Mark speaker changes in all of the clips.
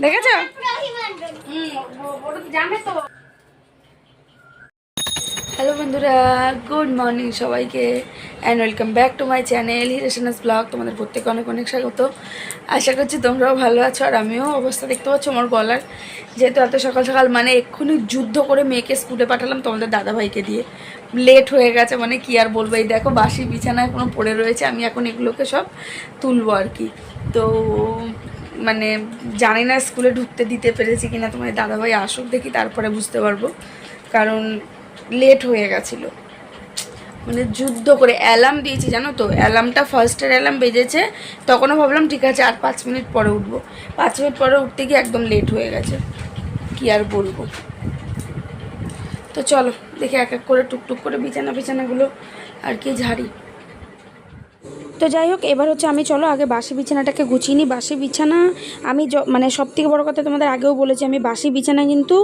Speaker 1: দেখেছো? হ্যালো বন্ধুরা, good morning সবাইকে and welcome back to my channel হিরেশনাস ব্লগ। তোমাদের প্রত্যেকে অনেক অনেক স্বাগত। আশা করছি তোমরাও ভালো আছো, আর আমিও। অবস্থা দেখতে পাচ্ছ আমার গলার, যেহেতু এত সকাল সকাল মানে এক্ষুনি যুদ্ধ করে মেয়েকে স্কুলে পাঠালাম তোমাদের দাদাভাইকে দিয়ে। লেট হয়ে গেছে, মানে কি আর বলবো। এই দেখো বাসি বিছানায় কোনো পড়ে রয়েছে, আমি এখন এগুলোকে সব তুলবো আর কি। তো মানে জানি না স্কুলে ঢুকতে দিতে পেরেছি কিনা, তোমার দাদাভাই আসুক দেখি, তারপরে বুঝতে পারবো। কারণ লেট হয়ে গেছিলো, মানে যুদ্ধ করে অ্যালার্ম দিয়েছি জানো তো। অ্যালার্মটা ফার্স্টের অ্যালার্ম বেজেছে, তখনও ভাবলাম ঠিক আছে আর 5 মিনিট পরে উঠবো। 5 মিনিট পরে উঠতে গিয়ে একদম লেট হয়ে গেছে, কি আর বলবো। তো চলো দেখি এক এক করে টুকটুক করে বিছানাগুলো আর কি ঝাড়ি। তো যাই হোক, এবার হচ্ছে আমি চলো আগে বাসি বিছানাটাকে গুছিয়ে নিই। বাসি বিছানা আমি মানে সবথেকে বড় কথা তোমাদের আগেও বলেছি, আমি বাসি বিছানা কিন্তু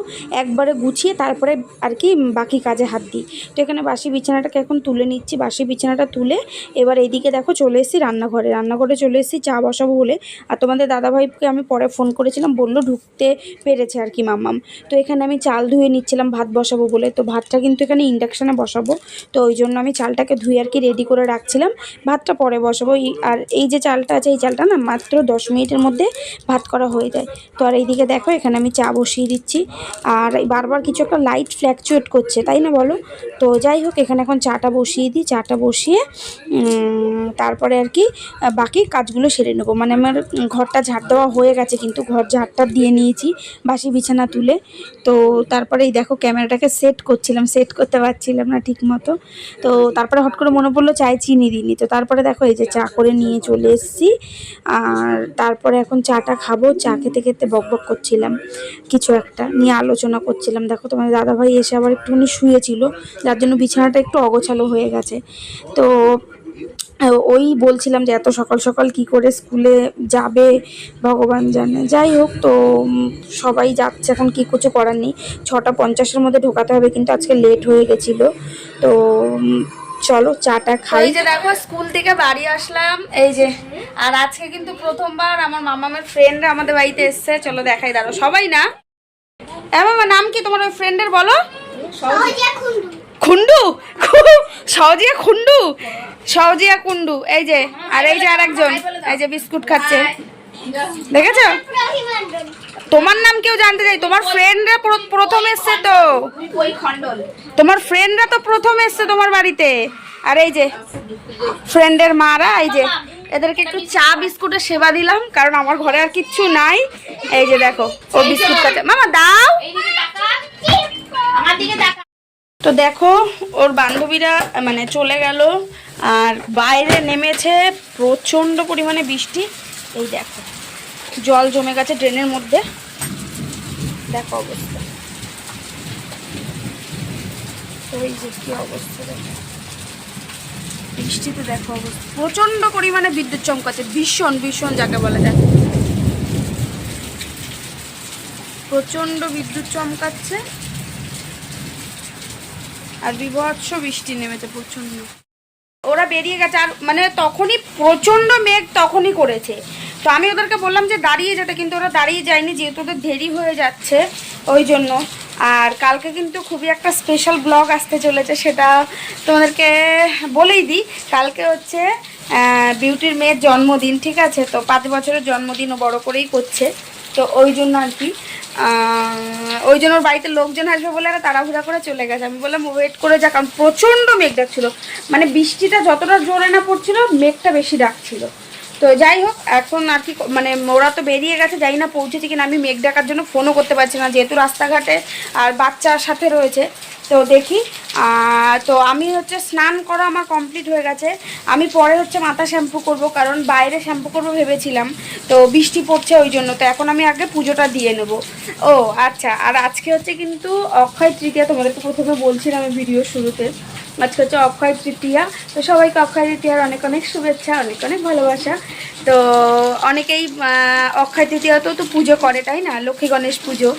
Speaker 1: একবারে গুছিয়ে তারপরে আর কি বাকি কাজে হাত দিই। তো এখানে বাসি বিছানাটাকে এখন তুলে নিচ্ছি। বাসি বিছানাটা তুলে এবার এইদিকে দেখো চলে এসেছি রান্নাঘরে চলে এসেছি চা বসাবো বলে। আর তোমাদের দাদাভাইকে আমি পরে ফোন করেছিলাম, বললো ঢুকতে পেরেছে আর কি মাম্মাম। তো এখানে আমি চাল ধুয়ে নিচ্ছিলাম ভাত বসাবো বলে। তো ভাতটা কিন্তু এখানে ইন্ডাকশানে বসাবো, তো ওই জন্য আমি চালটাকে ধুয়ে আর কি রেডি করে রাখছিলাম। ভাতটা পরে বসাবো। আর এই যে চালটা আছে, এই চালটা না মাত্র 10 মিনিটের মধ্যে ভাত করা হয়ে যায়। তো আর এইদিকে দেখো এখানে আমি চা বসিয়ে দিচ্ছি, আর বারবার কিছু একটা লাইট ফ্ল্যাকচুয়েট করছে, তাই না বলো? তো যাই হোক, এখানে এখন চাটা বসিয়ে দিই। চাটা বসিয়ে তারপরে আর কি বাকি কাজগুলো সেরে নেবো। মানে আমার ঘরটা ঝাড় দেওয়া হয়ে গেছে, কিন্তু ঘর ঝাড়টা দিয়ে নিয়েছি বাসি বিছানা তুলে। তো তারপরে এই দেখো ক্যামেরাটাকে সেট করছিলাম, সেট করতে পারছিলাম না ঠিক মতো। তো তারপরে হট করে মনে পড়লো চায়ে চিনি দিইনি। তো তারপরে দেখো এই যে চা করে নিয়ে চলে এসেছি। আর তারপরে এখন চাটা খাবো। চা খেতে খেতে বকবক করছিলাম, কিছু একটা নিয়ে আলোচনা করছিলাম। দেখো তোমার দাদাভাই এসে আবার একটুখানি শুয়েছিল, যার জন্য বিছানাটা একটু অগোছালো হয়ে গেছে। তো ওই বলছিলাম যে এত সকাল সকাল কি করে স্কুলে যাবে ভগবান জানে। যাই হোক, তো সবাই যাচ্ছে এখন, কি কিছু করার নেই। 6:50-এর মধ্যে ঢোকাতে হবে, কিন্তু আজকে লেট হয়ে গেছিলো। তো চলো চাটা খাই। এই যে দেখো স্কুল থেকে বাড়ি আসলাম, এই যে। আর আজকে কিন্তু প্রথমবার আমার মামামের ফ্রেন্ডরা আমাদের বাড়িতে এসছে। চলো দেখাই, দাঁড়ো সবাই না। মামা নাম কি তোমার ওই ফ্রেন্ডের বলো? খুন্ডু, সহজিয়া খুন্ডু, সহজিয়া কুন্ডু। এই যে, আর এই যে আরেকজন, এই যে বিস্কুট খাচ্ছে, দেখেছো? তোমার নাম কেউ জানতে চাই? তোমার ফ্রেন্ডরা প্রথম এসছে তো, তোমার ফ্রেন্ডরা তো প্রথম এসছে তোমার বাড়িতে। আর এই যে ফ্রেন্ডের মারা, এই যে এদেরকে একটু চা বিস্কুটের সেবা দিলাম, কারণ আমার ঘরে আর কিচ্ছু নাই। এই যে দেখো ও বিস্কুট খাচ্ছে। মামা দাও। তো দেখো ওর বান্ধবীরা মানে চলে গেল, আর বাইরে নেমেছে প্রচণ্ড পরিমাণে বৃষ্টি। এই দেখো জল জমে গেছে ড্রেনের মধ্যে, দেখো অবস্থা। তো এই যে কি অবস্থা দেখো, বৃষ্টিতে দেখো অবস্থা। প্রচণ্ড পরিমাণে বিদ্যুৎ চমকাচ্ছে, ভীষণ ভীষণ যাকে বলে। দেখো প্রচণ্ড বিদ্যুৎ চমকাচ্ছে, আর বিভৎস বৃষ্টি নেমেছে প্রচণ্ড। ওরা বেরিয়ে গেছে, আর মানে তখনই প্রচণ্ড মেঘ তখনই করেছে। তো আমি ওদেরকে বললাম যে দাঁড়িয়ে যেতে, কিন্তু ওরা দাঁড়িয়ে যায়নি, যেহেতু ওদের দেরি হয়ে যাচ্ছে ওই জন্য। আর কালকে কিন্তু খুবই একটা স্পেশাল ব্লগ আসতে চলেছে, সেটা তোমাদেরকে বলেই দিই। কালকে হচ্ছে বিউটির মেয়ের জন্মদিন, ঠিক আছে? তো 5 বছরের জন্মদিনও বড় করেই করছে, তো ওই জন্য আর কি। ওই জন্য ওর বাড়িতে লোকজন আসবে বলে আর তাড়াহুড়া করে চলে গেছে। আমি বললাম ওয়েট করে যা, কারণ প্রচণ্ড মেঘ ডাকছিল। মানে বৃষ্টিটা যতটা জোরে না পড়ছিল, মেঘটা বেশি ডাকছিল। তো যাই হোক, এখন আর কি মানে ওরা তো বেরিয়ে গেছে, জানি না পৌঁছেছে কিনা। আমি মেঘ ডাকার জন্য ফোনও করতে পারছি না, যেহেতু রাস্তাঘাটে আর বাচ্চার সাথে রয়েছে। তো দেখি। তো আমি হচ্ছে স্নান করা আমার কমপ্লিট হয়ে গেছে। আমি পরে হচ্ছে মাথা শ্যাম্পু করব, কারণ বাইরে শ্যাম্পু করবো ভেবেছিলাম, তো বৃষ্টি পড়ছে ওই জন্য। তো এখন আমি আগে পুজোটা দিয়ে নেব। ও আচ্ছা, আর আজকে হচ্ছে কিন্তু অক্ষয় তৃতীয়া, তোমাদের তো প্রথমে বলছিলাম আমি ভিডিও শুরুতে। আজকে হচ্ছে অক্ষয় তৃতীয়া। তো সবাইকে অক্ষয় তৃতীয়ার অনেক অনেক শুভেচ্ছা, অনেক অনেক ভালোবাসা। তো অনেকেই অক্ষয় তৃতীয়াতেও তো পুজো করে, তাই না? লক্ষ্মী গণেশ পুজো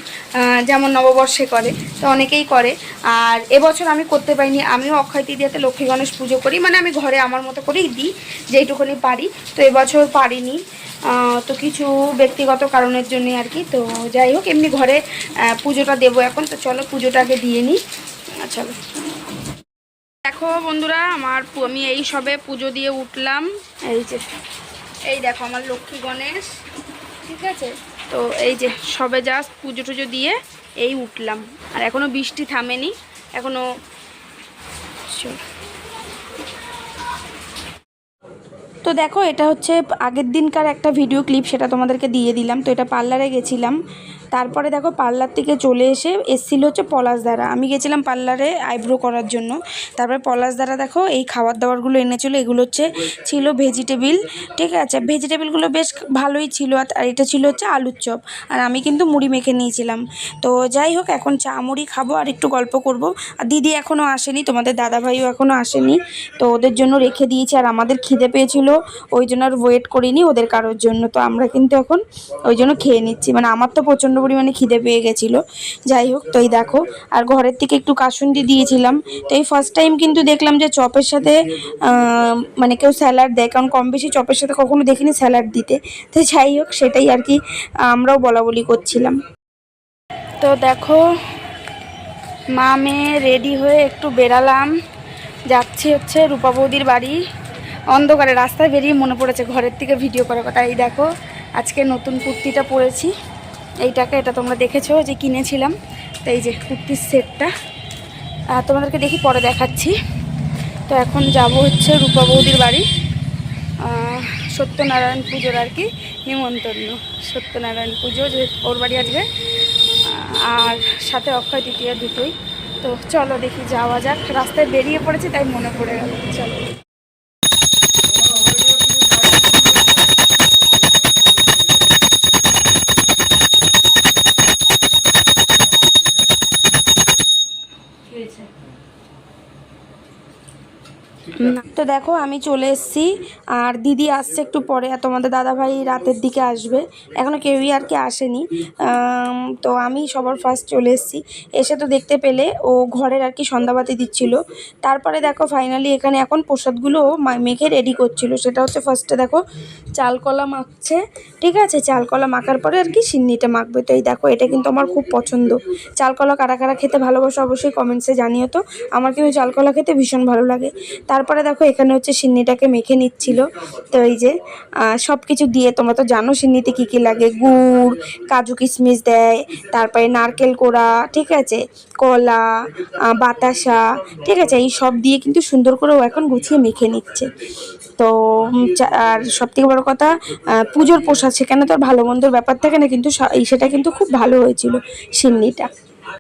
Speaker 1: যেমন নববর্ষে করে, তো অনেকেই করে। আর এবছর আমি করতে পারিনি, আমিও অক্ষয় তৃতীয়াতে লক্ষ্মী গণেশ পুজো করি, মানে আমি ঘরে আমার মতো করেই দিই যেইটুকুনি পারি। তো এবছর পারিনি, তো কিছু ব্যক্তিগত কারণের জন্য আর কি। তো যাই হোক, এমনি ঘরে পুজোটা দেবো এখন। তো চলো পুজোটাকে দিয়ে নিই। চলো। দেখো বন্ধুরা, আমি এই সবে পুজো দিয়ে উঠলাম। এই দেখো আমার লক্ষ্মী গণেশ, ঠিক আছে? তো এই যে সবে জাস্ট পুজো টুজো দিয়ে এই উঠলাম, আর এখনো বৃষ্টি থামেনি এখনো। তো দেখো, এটা হচ্ছে আগের দিনকার একটা ভিডিও ক্লিপ, সেটা তোমাদেরকে দিয়ে দিলাম। তো এটা পার্লারে গেছিলাম, তারপরে দেখো পার্লার থেকে চলে এসেছিলো হচ্ছে পলাশ দ্বারা। আমি গেছিলাম পার্লারে আইব্রো করার জন্য। তারপরে পলাশ দ্বারা দেখো এই খাবার দাবারগুলো এনেছিলো। এগুলো হচ্ছে ছিল ভেজিটেবিল, ঠিক আছে? ভেজিটেবিলগুলো বেশ ভালোই ছিল। আর এটা ছিল হচ্ছে আলুর চপ, আর আমি কিন্তু মুড়ি মেখে নিয়েছিলাম। তো যাই হোক, এখন চা মুড়ি খাবো আর একটু গল্প করব। আর দিদি এখনও আসেনি, তোমাদের দাদাভাইও এখনও আসেনি, তো ওদের জন্য রেখে দিয়েছি। আর আমাদের খিদে পেয়েছিল, ওই জন্য আর ওয়েট করিনি ওদের কারোর জন্য। তো আমরা কিন্তু এখন ওই জন্য খেয়ে নিচ্ছি, মানে আমার তো প্রচণ্ড পরিমাণে খিদে পেয়ে গেছিলো। যাই হোক, তো এই দেখো, আর ঘরের থেকে একটু কাসুন্দি দিয়েছিলাম। তো এই ফার্স্ট টাইম কিন্তু দেখলাম যে চপের সাথে মানে কেউ স্যালাড দেয়, কারণ কম বেশি চপের সাথে কখনো দেখিনি স্যালাড দিতে। তো যাই হোক, সেটাই আর কি আমরাও বলা বলি করছিলাম। তো দেখো, মা মেয়ে রেডি হয়ে একটু বেরালাম, যাচ্ছি হচ্ছে রূপা বৌদির বাড়ি। অন্ধকারে রাস্তায় বেরিয়ে মনে পড়েছে ঘরের থেকে ভিডিও করার কথা। এই দেখো, আজকে নতুন কুর্তিটা পরেছি, এটা তোমরা দেখেছো যে কিনেছিলাম। তো এই যে কুর্তির সেটটা তোমাদেরকে দেখি পরে দেখাচ্ছি। তো এখন যাব হচ্ছে রূপা বৌদির বাড়ি, সত্যনারায়ণ পুজোর আর কি নিমন্ত্রণ। সত্যনারায়ণ পুজো যে ওর বাড়ি আজকে, আর সাথে অক্ষয় তৃতীয়া দুটোই। তো চলো দেখি, যাওয়া যাক। রাস্তায় বেরিয়ে পড়েছি তাই মনে পড়ে গেল। চলো। তো দেখো, আমি চলে এসেছি, আর দিদি আসছে একটু পরে, আর তোমাদের দাদাভাই রাতের দিকে আসবে। এখনও কেউই আর কি আসেনি। তো আমি সবার ফার্স্ট চলে এসেছি। এসে তো দেখতে পেলে ও ঘরের আর কি সন্ধ্যাবাতি দিচ্ছিল। তারপরে দেখো ফাইনালি এখানে এখন প্রসাদগুলো মেখে রেডি করছিল। সেটা হচ্ছে ফার্স্টে দেখো চালকলা মাখছে, ঠিক আছে? চালকলা মাখার পরে আর কি সিন্নিটা মাখবে। তো এই দেখো, এটা কিন্তু আমার খুব পছন্দ। চালকলা কারা কারা খেতে ভালোবাসো অবশ্যই কমেন্টসে জানিও। তো আমার কিন্তু চালকলা খেতে ভীষণ ভালো লাগে। তারপরে দেখো এখানে হচ্ছে সিন্নিটাকে মেখে নিচ্ছিল। তো এই যে সব কিছু দিয়ে, তোমরা তো জানো সিন্নিতে কী কী লাগে, গুড়, কাজু কিশমিশ দেয়, তারপরে নারকেল কোড়া, ঠিক আছে, কলা, বাতাসা, ঠিক আছে, এই সব দিয়ে কিন্তু সুন্দর করে ও এখন গুছিয়ে মেখে নিচ্ছে। তো আর সবথেকে বড় কথা, পুজোর প্রসাদ, সেখানে তো আর ভালো মন্দর ব্যাপার থাকে না, কিন্তু সেটা কিন্তু খুব ভালো হয়েছিল সিন্নিটা।